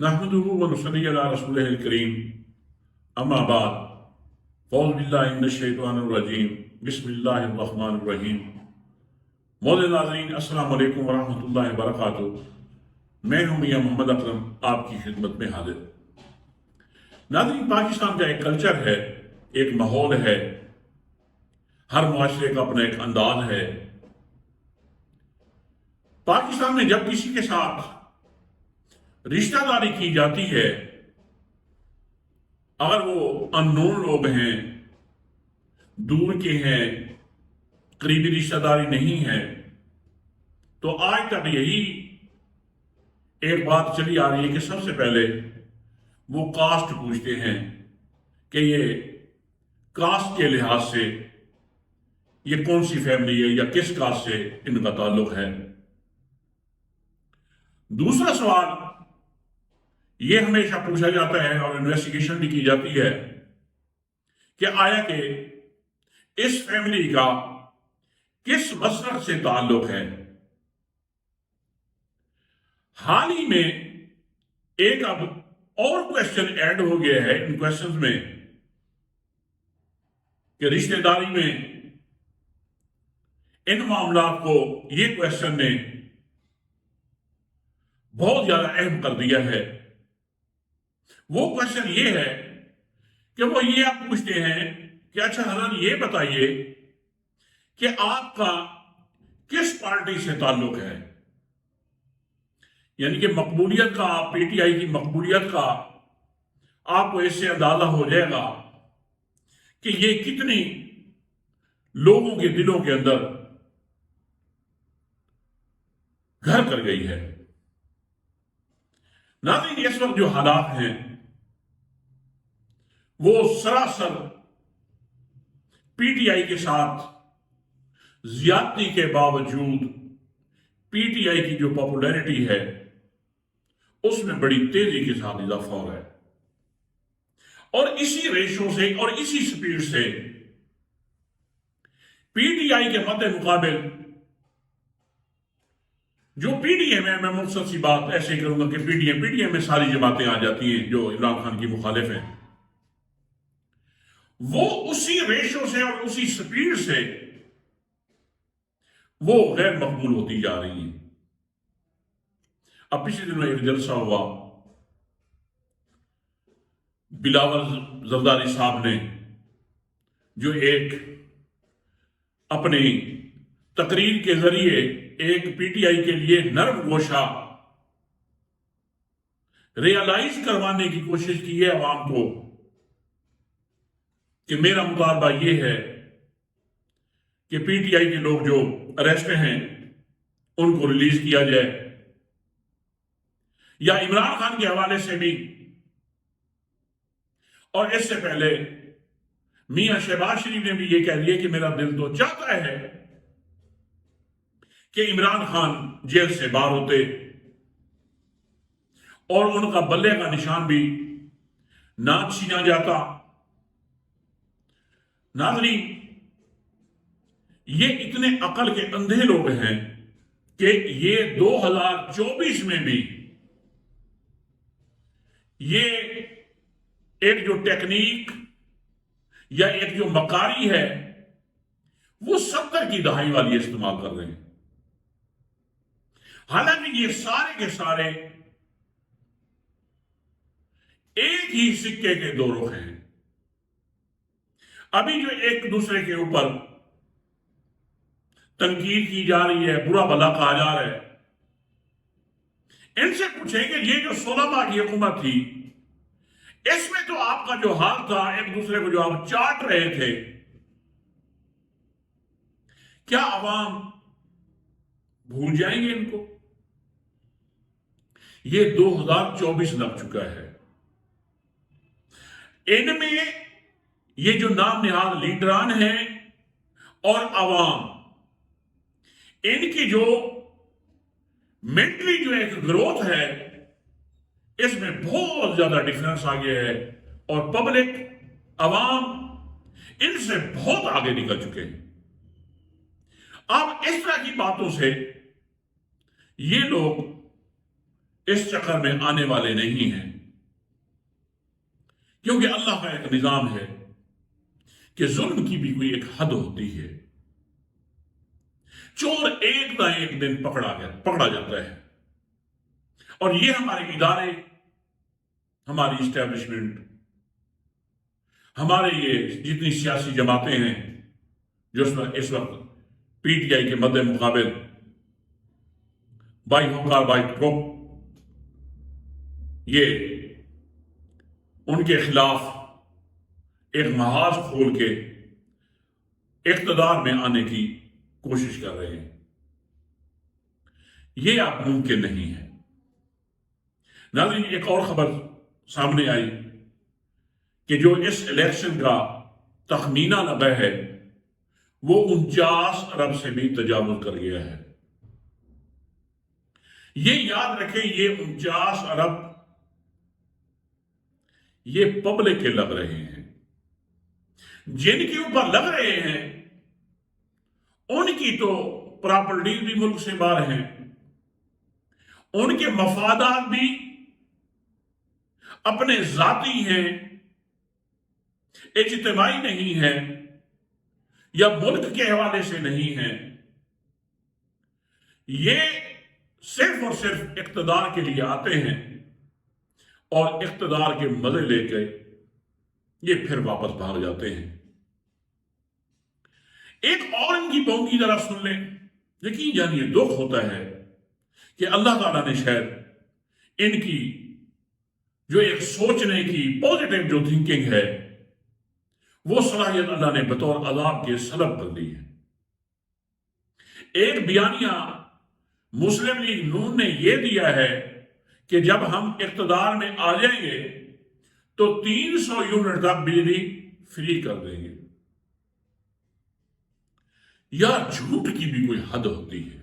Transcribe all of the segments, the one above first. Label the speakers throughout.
Speaker 1: नहमदुहु व नुसल्ली अला रसूलिहिल करीम अम्मा बाद फ़ौज़ बिल्लाहि मिनश शैतानिर रजीम बिस्मिल्लाहिर रहमानिर रहीम। मौलाना नाज़रीन अस्सलाम वालेकुम व रहमतुल्लाहि व बरकातुहू। मैं हूं मियां मोहम्मद अकरम आपकी खिदमत में हाजिर। नाज़रीन, पाकिस्तान का एक कल्चर है, एक माहौल है, हर मुआशरे का अपना एक अंदाज है। पाकिस्तान में जब किसी के साथ रिश्तेदारी की जाती है, अगर वो अननोन लोग हैं, दूर के हैं, करीबी रिश्तेदारी नहीं है, तो आज तक यही एक बात चली आ रही है कि सबसे पहले वो कास्ट पूछते हैं कि ये कास्ट के लिहाज से ये कौन सी फैमिली है या किस कास्ट से इनका ताल्लुक है। दूसरा सवाल ये हमेशा पूछा जाता है और इन्वेस्टिगेशन भी की जाती है कि आया कि इस फैमिली का किस मसलक से ताल्लुक है। हाल ही में एक अब और क्वेश्चन ऐड हो गया है इन क्वेश्चंस में कि रिश्तेदारी में इन मामलात को ये क्वेश्चन ने बहुत ज्यादा अहम कर दिया है। वो क्वेश्चन ये है कि वो ये आप पूछते हैं कि अच्छा हज़रत ये बताइए कि आपका किस पार्टी से ताल्लुक है, यानी कि मकबूलियत का, पीटीआई की मकबूलियत का आपको इससे अंदाजा हो जाएगा कि ये कितनी लोगों के दिलों के अंदर घर कर गई है। नाज़रीन, इस वक्त जो हालात हैं वो सरासर पीटीआई के साथ ज्यादती के बावजूद पीटीआई की जो पॉपुलैरिटी है उसमें बड़ी तेजी के साथ इजाफा हो रहा है, और इसी रेशो से और इसी स्पीड से पीटीआई के मद्दे मुकाबिल जो पीडीएम है, मैं मुख्तसर सी बात ऐसे करूंगा कि पीडीएम में सारी जमातें आ जाती हैं जो इमरान खान की मुखालिफ हैं, वो उसी रेशो से और उसी स्पीड से वो गैर मकबूल होती जा रही है। अब पिछले दिनों एक जलसा हुआ, बिलावल जरदारी साहब ने जो एक अपनी तकरीर के जरिए एक पीटीआई के लिए नर्म गोशा रियलाइज करवाने की कोशिश की है अवाम को कि मेरा मुतालबा ये है कि पीटीआई के लोग जो अरेस्ट हैं उनको रिलीज किया जाए, या इमरान खान के हवाले से भी। और इससे पहले मियां शहबाज शरीफ ने भी ये कह दिया कि मेरा दिल तो चाहता है कि इमरान खान जेल से बाहर होते और उनका बल्ले का निशान भी ना छीना जाता। नाज़रीन, ये इतने अकल के अंधे लोग हैं कि ये 2024 में भी ये एक जो टेक्निक या एक जो मकारी है वो 70 की दहाई वाली इस्तेमाल कर रहे हैं। हालांकि ये सारे के सारे एक ही सिक्के के दो रुख हैं। अभी जो एक दूसरे के ऊपर तनकीद की जा रही है, बुरा भला कहा जा रहा है, इनसे पूछें कि ये जो 16 माह की हुकूमत थी इसमें तो आपका जो हाल था, एक दूसरे को जो आप चाट रहे थे, क्या अवाम भूल जाएंगे इनको? ये 2024 लग चुका है। इनमें ये जो नाम निहाद लीडरान हैं और अवाम, इनकी जो मेंटली जो एक ग्रोथ है इसमें बहुत ज्यादा डिफरेंस आ गया है, और पब्लिक, अवाम इनसे बहुत आगे निकल चुके हैं। अब इस तरह की बातों से ये लोग اس چکر میں آنے والے نہیں ہیں، کیونکہ اللہ کا ایک نظام ہے کہ ظلم کی بھی کوئی ایک حد ہوتی ہے۔ چور ایک نہ ایک دن پکڑا جاتا ہے، اور یہ ہمارے ادارے، ہماری اسٹیبلشمنٹ، ہمارے یہ جتنی سیاسی جماعتیں ہیں جو اس وقت پی ٹی آئی کے مد مقابل بائی ہوکا بائی کروک یہ ان کے خلاف ایک محاذ کھول کے اقتدار میں آنے کی کوشش کر رہے ہیں، یہ اب ممکن نہیں ہے۔ ناظرین، ایک اور خبر سامنے آئی کہ جو اس الیکشن کا تخمینہ لگا ہے وہ 49 ارب سے بھی تجاوز کر گیا ہے۔ یہ یاد رکھیں، یہ 49 ارب یہ پبلک کے لگ رہے ہیں، جن کے اوپر لگ رہے ہیں ان کی تو پراپرٹی بھی ملک سے باہر ہیں، ان کے مفادات بھی اپنے ذاتی ہیں، اجتماعی نہیں ہیں یا ملک کے حوالے سے نہیں ہیں، یہ صرف اور صرف اقتدار کے لیے آتے ہیں اور اقتدار کے مزے لے کے یہ پھر واپس بھاگ جاتے ہیں۔ ایک اور ان کی بونگی ذرا سن لیں، یقین جانیے دکھ ہوتا ہے کہ اللہ تعالیٰ نے شاید ان کی جو ایک سوچنے کی پوزیٹیو جو تھنکنگ ہے وہ صلاحیت اللہ نے بطور عذاب کے سلب کر دی ہے۔ ایک بیانیہ مسلم لیگ نون نے یہ دیا ہے کہ جب ہم اقتدار میں آ جائیں گے تو 300 یونٹ تک بجلی فری کر دیں گے۔ یا جھوٹ کی بھی کوئی حد ہوتی ہے،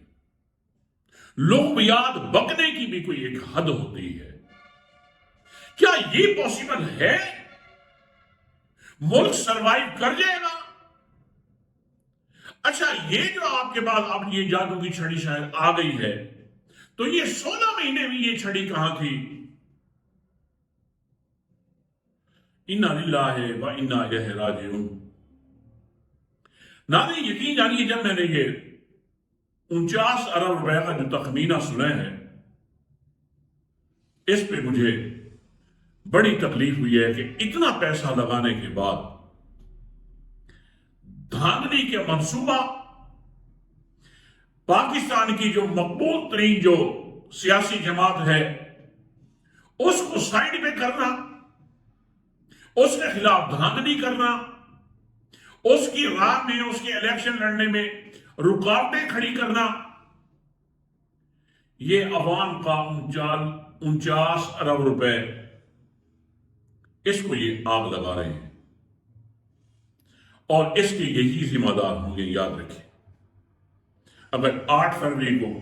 Speaker 1: لغویات بکنے کی بھی کوئی ایک حد ہوتی ہے۔ کیا یہ پاسبل ہے؟ ملک سروائیو کر جائے گا؟ اچھا، یہ جو آپ کے پاس اب یہ جادو کی چھڑی شاید آ گئی ہے، تو یہ 16 مہینے میں یہ چھڑی کہاں تھی؟ اِنَّا لِلَّهِ وَإِنَّا إِلَيْهِ رَاجِعُونَ۔ ناظرین، یقین جانیے جب میں نے یہ 49 ارب روپے کا جو تخمینہ سنا ہے اس پہ مجھے بڑی تکلیف ہوئی ہے کہ اتنا پیسہ لگانے کے بعد دھاندلی کے منصوبہ پاکستان کی جو مقبول ترین جو سیاسی جماعت ہے اس کو سائیڈ پہ کرنا، اس کے خلاف دھاندلی کرنا، اس کی راہ میں اس کے الیکشن لڑنے میں رکاوٹیں کھڑی کرنا، یہ عوام کا 49 ارب روپے اس کو یہ آگ لگا رہے ہیں اور اس کے یہی ذمہ دار ہوں گے۔ یاد رکھیں، اگر 8 فروری کو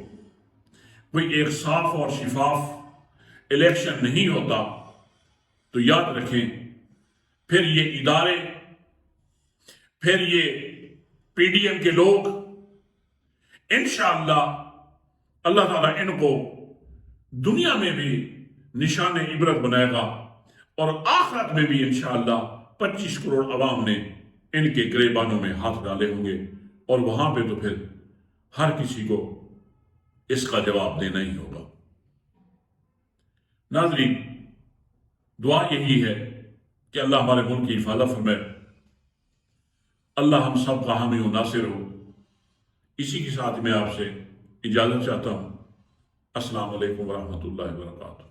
Speaker 1: کوئی ایک صاف اور شفاف الیکشن نہیں ہوتا تو یاد رکھیں پھر یہ ادارے، پھر یہ پی ڈی ایم کے لوگ انشاءاللہ اللہ تعالیٰ ان کو دنیا میں بھی نشان عبرت بنائے گا اور آخرت میں بھی انشاءاللہ 25 کروڑ عوام نے ان کے گریبانوں میں ہاتھ ڈالے ہوں گے اور وہاں پہ تو پھر ہر کسی کو اس کا جواب دینا ہی ہوگا۔ ناظرین، دعا یہی ہے کہ اللہ ہمارے ملک کی حفاظت فرمائے، اللہ ہم سب کا حامی و ناصر ہو۔ اسی کے ساتھ میں آپ سے اجازت چاہتا ہوں۔ السلام علیکم ورحمۃ اللہ وبرکاتہ۔